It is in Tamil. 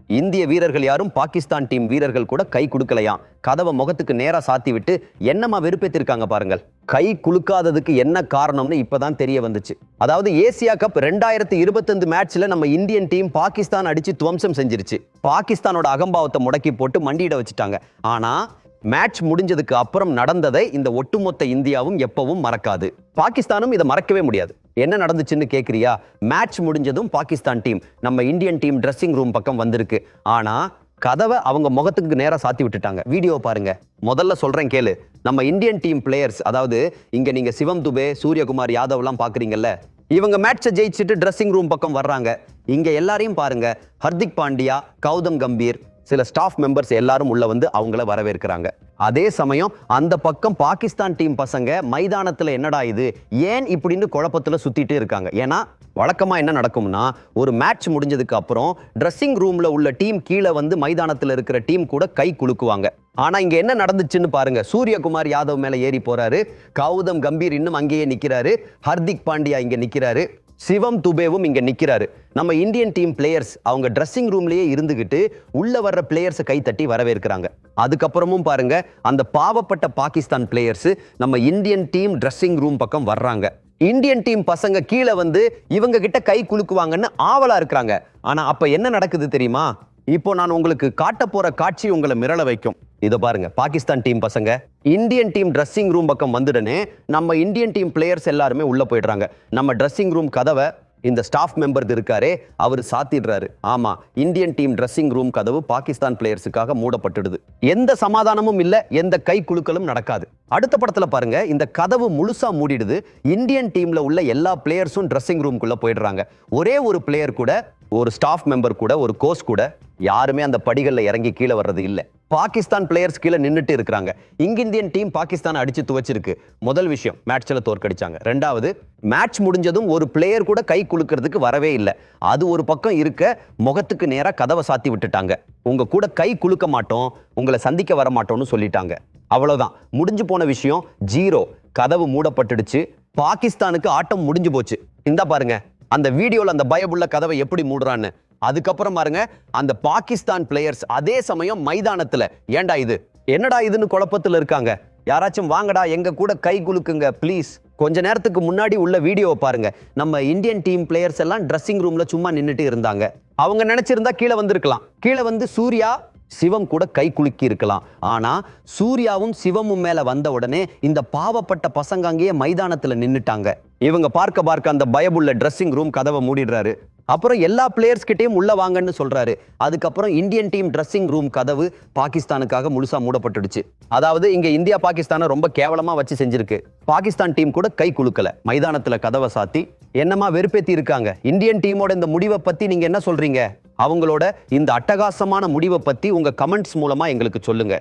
இந்திய வீரர்கள் யாரும் பாகிஸ்தான் டீம் வீரர்கள் கூட கை கொடுக்கலையாம். கதவை முகத்துக்கு நேரா சாத்தி விட்டு என்னமா வெறுப்பேத்திருக்காங்க பாருங்கள். கை குலுக்காததுக்கு என்ன காரணம்னு இப்பதான் தெரிய வந்துச்சு. அதாவது ஏசியா கப் 2025 மேட்ச்ல நம்ம இந்தியன் டீம் பாகிஸ்தான் அடிச்சு துவம்சம் செஞ்சிருச்சு. பாகிஸ்தானோட அகம்பாவத்தை முடக்கி போட்டு மண்டியிட வச்சுட்டாங்க. ஆனா மேட்ச் முடிஞ்சதுக்கு அப்புறம் நடந்ததை இந்த ஒட்டுமொத்த இந்தியாவும் எப்பவும் மறக்காது. பாகிஸ்தானும் இதை மறக்கவே முடியாது. என்ன நடந்துச்சுன்னு கேக்குறியா? மேட்ச் முடிஞ்சதும் பாகிஸ்தான் டீம் நம்ம இந்தியன் டீம் ட்ரெஸ்ஸிங் ரூம் பக்கம் வந்திருக்கு. ஆனா கதவை அவங்க முகத்துக்கு நேரா சாத்தி விட்டுட்டாங்க. வீடியோ பாருங்க. முதல்ல சொல்றேன் கேளு. நம்ம இந்தியன் டீம் பிளேயர்ஸ், அதாவது இங்க நீங்க சிவம் துபே, சூரியகுமார் யாதவ் எல்லாம் பாக்குறீங்கல்ல, இவங்க மேட்சை ஜெயிச்சுட்டு ட்ரெஸ்ஸிங் ரூம் பக்கம் வர்றாங்க. இங்க எல்லாரையும் பாருங்க. ஹர்திக் பாண்டியா, கௌதம் கம்பீர், சில ஸ்டாஃப் மெம்பர்ஸ் எல்லாரும் உள்ள வந்து அவங்கள வரவேற்கிறாங்க. அதே சமயம் அந்த பக்கம் பாகிஸ்தான் டீம் பசங்க மைதானத்துல என்னடா இது, ஏன் இப்படின்னு குழப்பத்துல சுத்திட்டு இருக்காங்க. ஏன்னா வழக்கமா என்ன நடக்கும்னா, ஒரு மேட்ச் முடிஞ்சதுக்கு அப்புறம் ட்ரெஸ்ஸிங் ரூம்ல உள்ள டீம் கீழே வந்து மைதானத்துல இருக்கிற டீம் கூட கை குலுக்குவாங்க. ஆனா இங்க என்ன நடந்துச்சுன்னு பாருங்க. சூரியகுமார் யாதவ் மேல ஏறி போறாரு, கௌதம் கம்பீர் இன்னும் அங்கேயே நிக்கிறாரு, ஹர்திக் பாண்டியா இங்க நிக்கிறாரு, சிவம் துபேவும் இங்க நிக்கிறாரு. நம்ம இந்தியன் டீம் பிளேயர்ஸ் அவங்க ட்ரெஸ்ஸிங் ரூம்லயே இருந்துகிட்டு உள்ள வர்ற பிளேயர்ஸை கை தட்டி வரவேற்கிறாங்க. அதுக்கப்புறமும் பாருங்க, அந்த பாவப்பட்ட பாகிஸ்தான் பிளேயர்ஸ் நம்ம இந்தியன் டீம் ட்ரெஸ்ஸிங் ரூம் பக்கம் வர்றாங்க. இந்தியன் டீம் பசங்க கீழே வந்து இவங்க கிட்ட கை குலுக்குவாங்கன்னு ஆவலா இருக்கிறாங்க. ஆனா அப்ப என்ன நடக்குது தெரியுமா? இப்போ நான் உங்களுக்கு காட்ட போற காட்சி உங்களை மிரள வைக்கும். இதை பாருங்க. பாகிஸ்தான் டீம் பசங்க இந்தியன் டீம் ட்ரெஸ்ஸிங் ரூம் பக்கம் வந்துடனே நம்ம இந்தியன் டீம் பிளேயர்ஸ் எல்லாருமே உள்ள போயிடுறாங்க. நம்ம ட்ரெஸ்ஸிங் ரூம் கதவை இந்த ஸ்டாஃப் மெம்பர் இருக்காரே அவர் சாத்திடுறாரு. ஆமா, இந்தியன் டீம் ட்ரெஸ்ஸிங் ரூம் கதவு பாகிஸ்தான் பிளேயர்ஸுக்காக மூடப்பட்டுடுது. எந்த சமாதானமும் இல்ல, எந்த கை குலுக்கலும் நடக்காது. அடுத்த படத்துல பாருங்க, இந்த கதவு முழுசா மூடிடுது. இந்தியன் டீம்ல உள்ள எல்லா பிளேயர்ஸும் ட்ரெஸ்ஸிங் ரூம்குள்ள போயிடுறாங்க. ஒரே ஒரு பிளேயர் கூட, ஒரு ஸ்டாஃப் மெம்பர் கூட, ஒரு கோச் கூட யாருமே அந்த படிகள்ல இறங்கி கீழே வர்றது இல்ல. பாகிஸ்தான் பிளேயர்ஸ் கீழே நின்னுட்டு இருக்காங்க. இங்க இந்தியன் டீம் பாகிஸ்தான் அடிச்சு துவச்சிருக்கு. முதல் விஷயம், மேட்ச்ல தோற்கடிச்சாங்க. ரெண்டாவது, மேட்ச் முடிஞ்சதும் ஒரு பிளேயர் கூட கை குலுக்கிறதுக்கு வரவே இல்லை. அது ஒரு பக்கம் இருக்க, முகத்துக்கு நேரா கதவை சாத்தி விட்டுட்டாங்க. உங்க கூட கை குலுக்க மாட்டோம், உங்களை சந்திக்க வர மாட்டோம்னு சொல்லிட்டாங்க. அவ்வளவுதான், முடிஞ்சு போன விஷயம். ஜீரோ. கதவு மூடப்பட்டுடுச்சு. பாகிஸ்தானுக்கு ஆட்டம் முடிஞ்சு போச்சு. இந்த பாருங்க அந்த வீடியோல அந்த பயமுள்ள கதவை எப்படி மூடுறான்னு. அதுக்கப்புறம் பாருங்க, அந்த பாகிஸ்தான் பிளேயர்ஸ் அதே சமயம் மைதானத்துல ஏண்டா இது, என்னடா இதுன்னு குழப்பத்துல இருக்காங்க. யாராச்சும் வாங்கடா எங்க கூட கை குலுக்குங்க ப்ளீஸ். கொஞ்ச நேரத்துக்கு முன்னாடி உள்ள வீடியோவை பாருங்க. நம்ம இந்தியன் டீம் பிளேயர்ஸ் எல்லாம் ட்ரெஸ்ஸிங் ரூம்ல சும்மா நின்னுட்டு இருந்தாங்க. அவங்க நினைச்சிருந்தா கீழே வந்திருக்கலாம். கீழே வந்து சூர்யா, சிவம் கூட கை குலுக்கி இருக்கலாம். ஆனா சூர்யாவும் சிவமும் மேல வந்த உடனே இந்த பாவப்பட்ட பசங்க அங்கேயே மைதானத்துல நின்னுட்டாங்க. இவங்க பார்க்க அந்த பயமுள்ள ட்ரெஸ்ஸிங் ரூம் கதவை மூடிடுறாரு. அப்புறம் எல்லா பிளேயர்ஸ் கிட்டையும் உள்ள வாங்கன்னு சொல்றாரு. அதுக்கப்புறம் இந்தியன் டீம் ட்ரெஸ்ஸிங் ரூம் கதவு பாகிஸ்தானுக்காக முழுசா மூடப்பட்டுடுச்சு. அதாவது இங்க இந்தியா பாகிஸ்தானை ரொம்ப கேவலமா வச்சு செஞ்சிருக்கு. பாகிஸ்தான் டீம் கூட கை குலுக்கல. மைதானத்துல கதவை சாத்தி என்னமா வெறுப்பேத்தி இருக்காங்க. இந்தியன் டீமோட இந்த முடிவை பத்தி நீங்க என்ன சொல்றீங்க? அவங்களோட இந்த அட்டகாசமான முடிவை பத்தி உங்க கமெண்ட்ஸ் மூலமா எங்களுக்கு சொல்லுங்க.